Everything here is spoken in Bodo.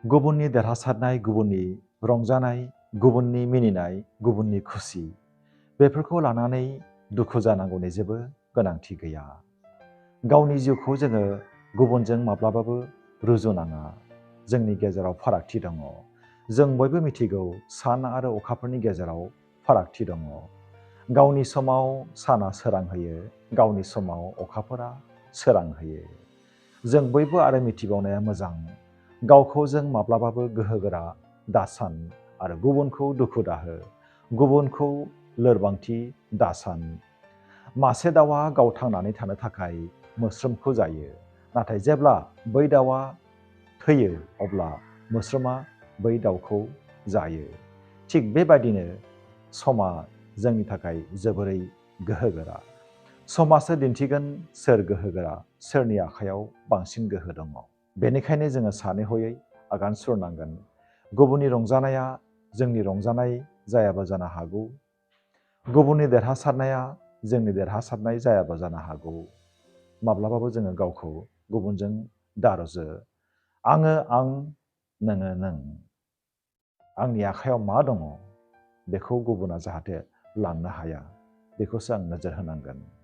गुबुननि देरहासारनाय, गुबुननि रंजानाय, गुबुननि मिनिनाय, गुबुननि खुसि बेफोरखौ लानानै दुखु जानांगौनि जेबो गोनांथि गैया। गावनि जिउखौ जोङो गुबुनजों माब्लाबाबो रुजुनाङा। जोंनि गेजेराव फारागथि दङ। जों बयबो मिथिगौ सान आरो अखाफोरनि गेजेराव फारागथि दङ। गावनि समाव साना सोरां होयो, गावनि समाव अखाफोरा सोरां होयो। जों बयबो आरो मिथिबावनाया मोजां, गावखौ जों माब्लाबाबो गोहोगोरा दासान आरो गुबुनखौ दुखु दाहो, गुबुनखौ लोरबांथि दासान। मासे दाउआ गाव थांनानै थानो थाखाय मोस्रोमखौ जायो, नाथाय जेब्ला बै दाउआ थैयो अब्ला मोस्रोमा बै दाउखौ जायो। थिग बेबायदिनो समा जोंनि थाखाय जोबोरै गोहोगोरा। समासो दिन्थिगोन सोर गोहोगोरा, सोरनि आखायाव बांसिन गोहो दङ। बेनिखायनो जोङो सानै हयै आगान सुरनांगोन। गुबुननि रंजानाया जोंनि रंजानाय जायाबो जानो हागौ, गुबुननि देरहासारनाया जोंनि देरहासारनाय जायाबो जानो हागौ। माब्लाबाबो जोङो गावखौ गुबुनजों दारुजो। आङो आं, नोङो नों। आंनि आखायाव मा दङ बेखौ गुबुना जाहाथे लांनो हाया, बेखौसो आं नोजोर होनांगोन।